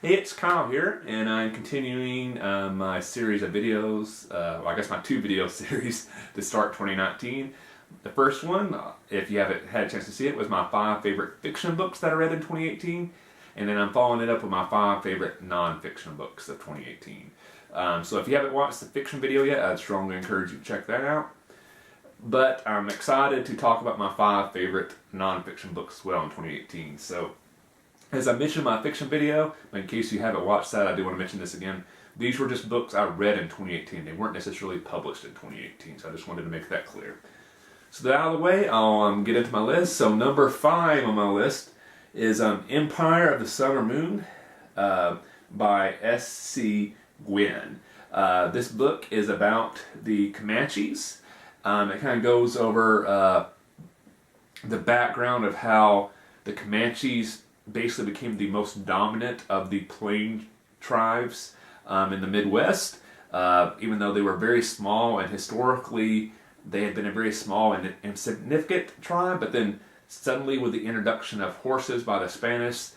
Hey, it's Kyle here, and I'm continuing my series of videos, I guess my 2 video series to start 2019. The first one, if you haven't had a chance to see it, was my 5 favorite fiction books that I read in 2018, and then I'm following it up with my 5 favorite non-fiction books of 2018. So if you haven't watched the fiction video yet, I'd strongly encourage you to check that out. But I'm excited to talk about my 5 favorite non-fiction books as well in 2018. So, as I mentioned in my fiction video, in case you haven't watched that, I do want to mention this again. These were just books I read in 2018. They weren't necessarily published in 2018, so I just wanted to make that clear. So that out of the way, I'll get into my list. So number 5 on my list is Empire of the Summer Moon by S.C. Gwynne. This book is about the Comanches. It kind of goes over the background of how the Comanches basically became the most dominant of the plain tribes in the Midwest, even though they were very small, and historically they had been a very small and insignificant tribe. But then suddenly, with the introduction of horses by the Spanish,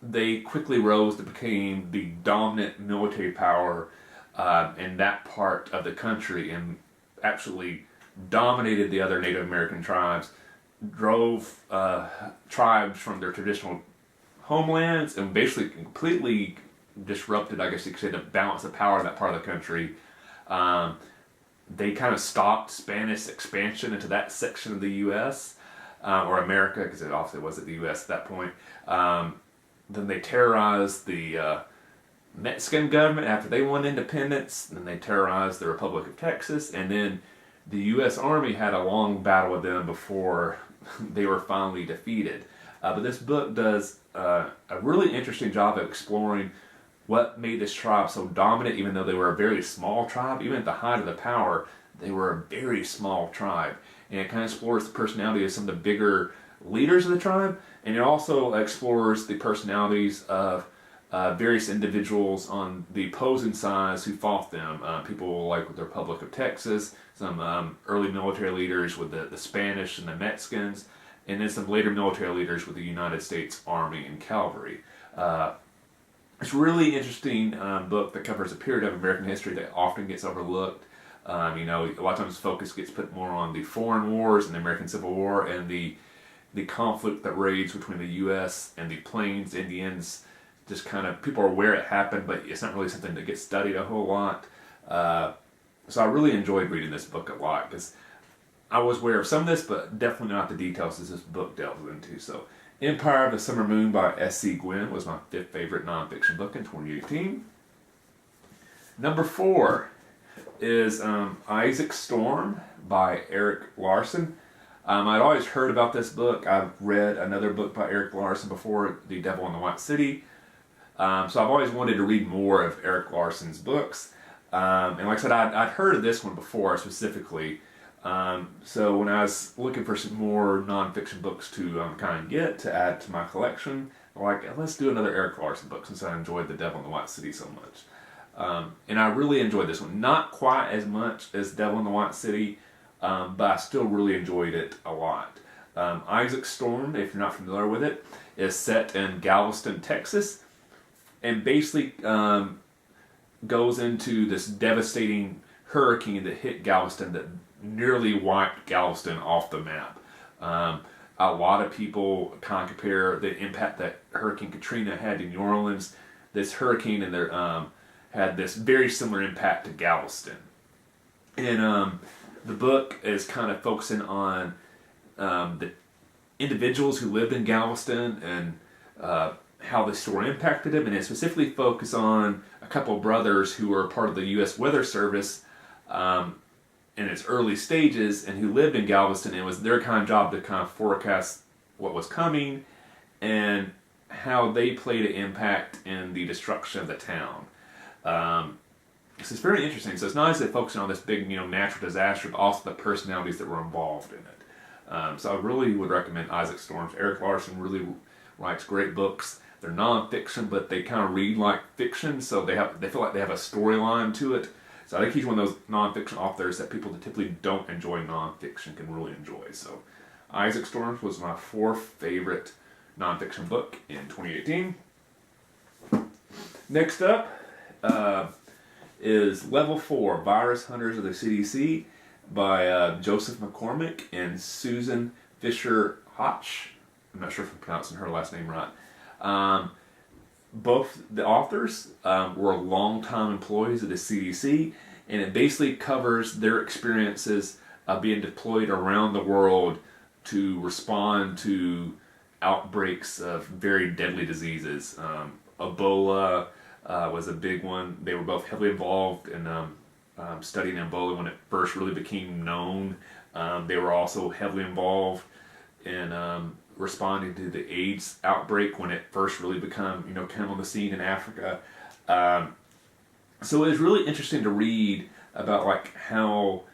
they quickly rose to become the dominant military power in that part of the country, and absolutely dominated the other Native American tribes, drove tribes from their traditional homelands, and basically completely disrupted, I guess you could say, the balance of power in that part of the country. They kind of stopped Spanish expansion into that section of the U.S. Or America, because it obviously wasn't the U.S. at that point. Then they terrorized the Mexican government after they won independence. Then they terrorized the Republic of Texas, and then the U.S. Army had a long battle with them before they were finally defeated. But this book does a really interesting job of exploring what made this tribe so dominant, even though they were a very small tribe. Even at the height of the power, they were a very small tribe. And it kind of explores the personality of some of the bigger leaders of the tribe, and it also explores the personalities of various individuals on the opposing sides who fought them. People like with the Republic of Texas, some early military leaders with the Spanish and the Mexicans, and then some later military leaders with the United States Army and Cavalry. It's a really interesting book that covers a period of American history that often gets overlooked. A lot of times focus gets put more on the foreign wars and the American Civil War and the conflict that raged between the U.S. and the Plains Indians. Just kind of, people are aware it happened, but it's not really something that gets studied a whole lot. So I really enjoyed reading this book a lot, because I was aware of some of this, but definitely not the details that this book delves into. So Empire of the Summer Moon by S.C. Gwynne was my 5th favorite nonfiction book in 2018. Number 4 is Issac Storm by Erik Larson. I'd always heard about this book. I've read another book by Erik Larson before, The Devil in the White City. So I've always wanted to read more of Erik Larson's books. And like I said, I'd heard of this one before specifically. So when I was looking for some more nonfiction books to kind of get to add to my collection, I'm like, let's do another Erik Larson book, since I enjoyed The Devil in the White City so much. And I really enjoyed this one. Not quite as much as Devil in the White City, but I still really enjoyed it a lot. Issac Storm, if you're not familiar with it, is set in Galveston, Texas, and basically goes into this devastating hurricane that hit Galveston that nearly wiped Galveston off the map. A lot of people kind of compare the impact that Hurricane Katrina had in New Orleans. This hurricane and their had this very similar impact to Galveston. And the book is kind of focusing on the individuals who lived in Galveston and how the storm impacted them, and it specifically focused on a couple of brothers who were part of the U.S. Weather Service in its early stages, and who lived in Galveston, and it was their kind of job to kind of forecast what was coming and how they played an impact in the destruction of the town. So it's very interesting. So it's not as if focusing on this big, natural disaster, but also the personalities that were involved in it. So I really would recommend Issac Storm. Erik Larson really writes great books. They're non-fiction, but they kind of read like fiction, so they feel like they have a storyline to it. So I think he's one of those non-fiction authors that people that typically don't enjoy non-fiction can really enjoy. So Issac Storm was my 4th favorite non-fiction book in 2018. Next up is Level 4, Virus Hunters of the CDC by Joseph McCormick and Susan Fisher Hoch. I'm not sure if I'm pronouncing her last name right. Both the authors were longtime employees of the CDC, and it basically covers their experiences of being deployed around the world to respond to outbreaks of very deadly diseases. Ebola was a big one. They were both heavily involved in studying Ebola when it first really became known. They were also heavily involved in responding to the AIDS outbreak when it first really came on the scene in Africa. So it was really interesting to read about like how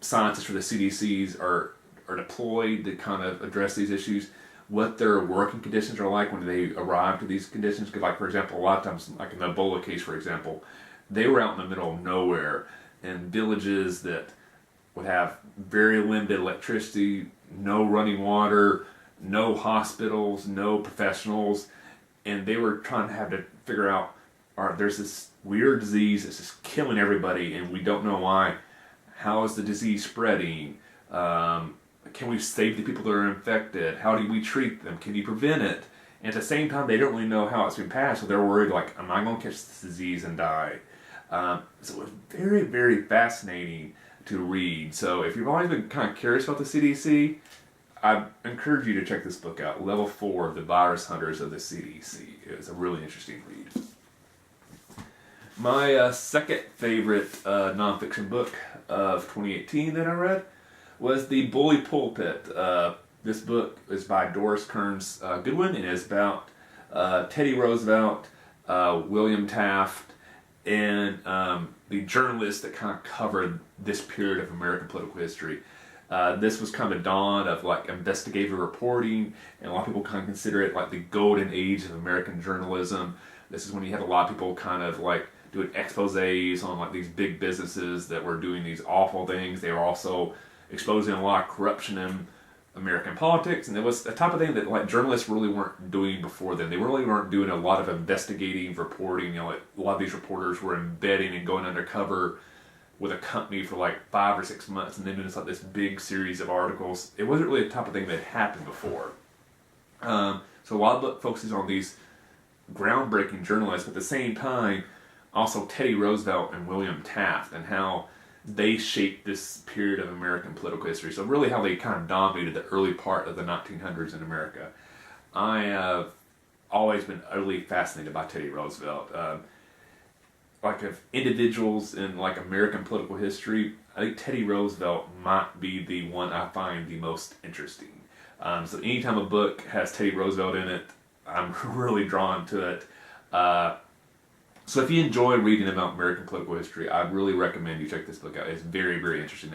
scientists for the CDCs are deployed to kind of address these issues, what their working conditions are like when they arrive to these conditions. Because, like, for example, a lot of times, like in the Ebola case, for example, they were out in the middle of nowhere in villages that would have very limited electricity, no running water, no hospitals, no professionals, and they were trying to have to figure out, all right, there's this weird disease that's just killing everybody, and we don't know why. How is the disease spreading? Can we save the people that are infected? How do we treat them? Can you prevent it? And at the same time, they don't really know how it's been passed, so they're worried, like, am I going to catch this disease and die? So it was very, very fascinating to read. So if you've always been kind of curious about the CDC, I encourage you to check this book out, Level 4 of the Virus Hunters of the CDC. It was a really interesting read. My second favorite nonfiction book of 2018 that I read was the Bully Pulpit. This book is by Doris Kearns Goodwin, and is about Teddy Roosevelt, William Taft, and the journalists that kind of covered this period of American political history. This was kind of a dawn of like investigative reporting, and a lot of people kind of consider it like the golden age of American journalism. This is when you had a lot of people kind of like doing exposés on like these big businesses that were doing these awful things. They were also exposing a lot of corruption in American politics, and it was the type of thing that like journalists really weren't doing before then. They really weren't doing a lot of investigative reporting. Like a lot of these reporters were embedding and going undercover with a company for like 5 or 6 months, and then doing like this big series of articles. It wasn't really the type of thing that happened before. So a lot of the book focuses on these groundbreaking journalists, but at the same time, also Teddy Roosevelt and William Taft, and how they shaped this period of American political history. So really how they kind of dominated the early part of the 1900s in America. I have always been utterly fascinated by Teddy Roosevelt. Like of individuals in like American political history, I think Teddy Roosevelt might be the one I find the most interesting. So anytime a book has Teddy Roosevelt in it, I'm really drawn to it. So if you enjoy reading about American political history, I really recommend you check this book out. It's very, very interesting.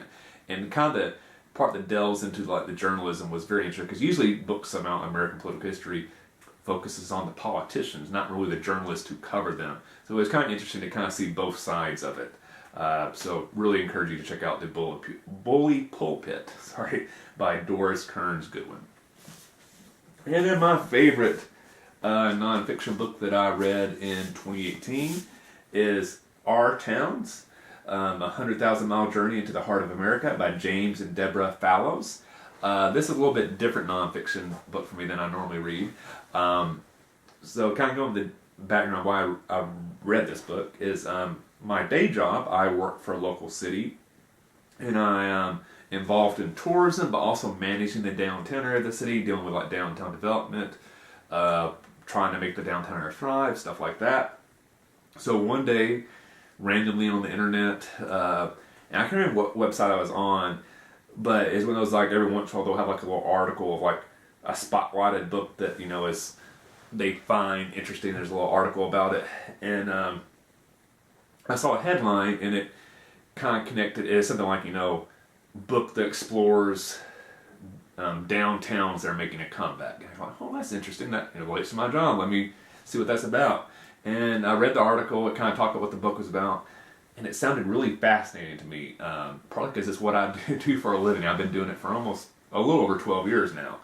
And kind of the part that delves into like the journalism was very interesting, because usually books about American political history focuses on the politicians, not really the journalists who cover them. So it was kind of interesting to kind of see both sides of it. So really encourage you to check out the Bully Pulpit, by Doris Kearns Goodwin. And then my favorite nonfiction book that I read in 2018 is Our Towns, A 100,000 Mile Journey into the Heart of America by James and Deborah Fallows. This is a little bit different nonfiction book for me than I normally read. So kind of going to the background why I read this book is my day job. I work for a local city, and I am involved in tourism, but also managing the downtown area of the city, dealing with like downtown development, trying to make the downtown area thrive, stuff like that. So one day, randomly on the internet, and I can't remember what website I was on, but it's one of those like every once in a while they'll have like a little article of like a spotlighted book that is they find interesting. There's a little article about it, and I saw a headline and it kind of connected. It's something like book that explores downtowns that are making a comeback. And I thought, oh, that's interesting. That relates to my job. Let me see what that's about. And I read the article. It kind of talked about what the book was about, and it sounded really fascinating to me. Probably because it's what I do for a living. I've been doing it for almost a little over 12 years now.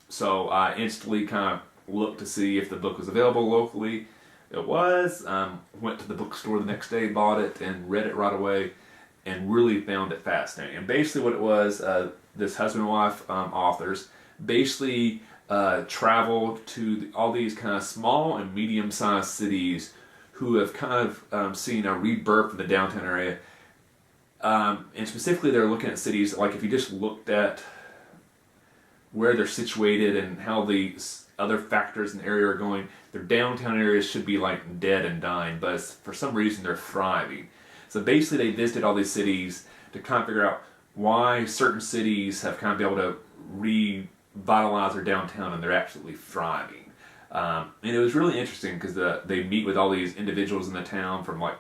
So I instantly kind of looked to see if the book was available locally. It was. Went to the bookstore the next day, bought it, and read it right away, and really found it fascinating. And basically what it was, this husband and wife authors basically traveled to all these kind of small and medium-sized cities who have kind of seen a rebirth of the downtown area. And specifically they're looking at cities, like if you just looked at where they're situated and how the other factors in the area are going, their downtown areas should be like dead and dying, but for some reason they're thriving. So basically they visited all these cities to kind of figure out why certain cities have kind of been able to revitalize their downtown and they're absolutely thriving. And it was really interesting because they meet with all these individuals in the town, from like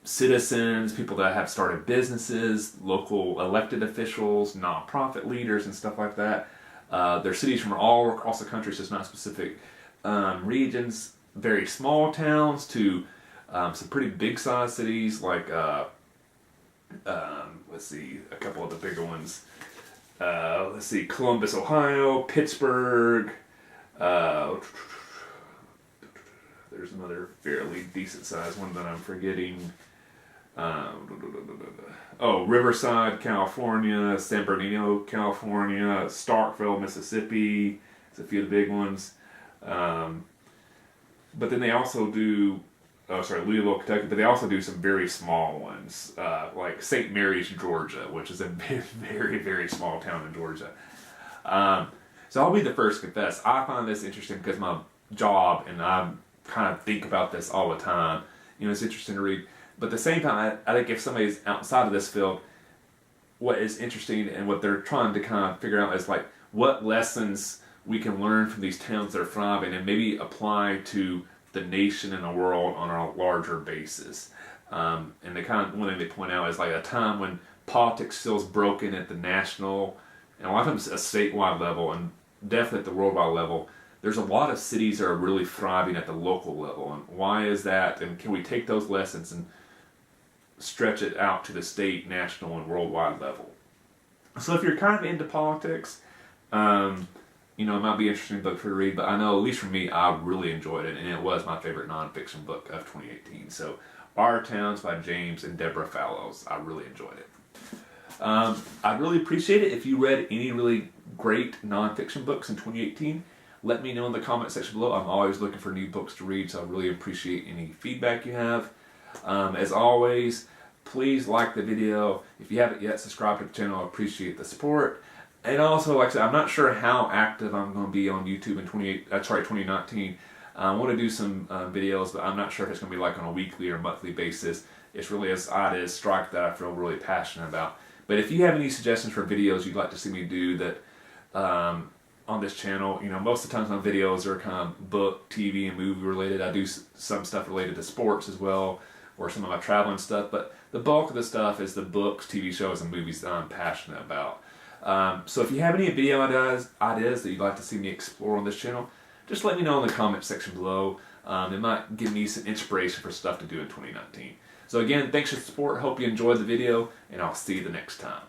citizens, people that have started businesses, local elected officials, nonprofit leaders, and stuff like that. There's cities from all across the country, so it's not specific regions, very small towns to some pretty big sized cities like, let's see, a couple of the bigger ones. Let's see, Columbus, Ohio, Pittsburgh. There's another fairly decent sized one that I'm forgetting. Riverside, California, San Bernardino, California, Starkville, Mississippi. There's a few of the big ones. But then they also do, Louisville, Kentucky, but they also do some very small ones, like St. Mary's, Georgia, which is a very, very, very small town in Georgia. So I'll be the first to confess, I find this interesting because my job, and I kind of think about this all the time. You know, it's interesting to read. But at the same time, I think if somebody's outside of this field, what is interesting and what they're trying to kind of figure out is like what lessons we can learn from these towns that are thriving and maybe apply to the nation and the world on a larger basis. And they kind of, one thing they point out is like a time when politics still is broken at the national and a lot of times a statewide level and definitely at the worldwide level. There's a lot of cities that are really thriving at the local level. And why is that? And can we take those lessons and stretch it out to the state, national, and worldwide level? So if you're kind of into politics, you know, it might be an interesting book for you to read, but I know, at least for me, I really enjoyed it, and it was my favorite nonfiction book of 2018. So, Our Towns by James and Deborah Fallows. I really enjoyed it. I'd really appreciate it if you read any really great nonfiction books in 2018. Let me know in the comment section below. I'm always looking for new books to read, so I really appreciate any feedback you have. As always, please like the video. If you haven't yet, subscribe to the channel. I appreciate the support. And also, like I said, I'm not sure how active I'm going to be on YouTube in 2019. I want to do some videos, but I'm not sure if it's going to be like on a weekly or monthly basis. It's really an idea strike that I feel really passionate about. But if you have any suggestions for videos you'd like to see me do that on this channel, you know, most of the times my videos are kind of book, TV, and movie related. I do some stuff related to sports as well, or some of my traveling stuff, but the bulk of the stuff is the books, TV shows, and movies that I'm passionate about. So if you have any video ideas that you'd like to see me explore on this channel, just let me know in the comment section below. It might give me some inspiration for stuff to do in 2019. So again, thanks for the support. Hope you enjoyed the video, and I'll see you the next time.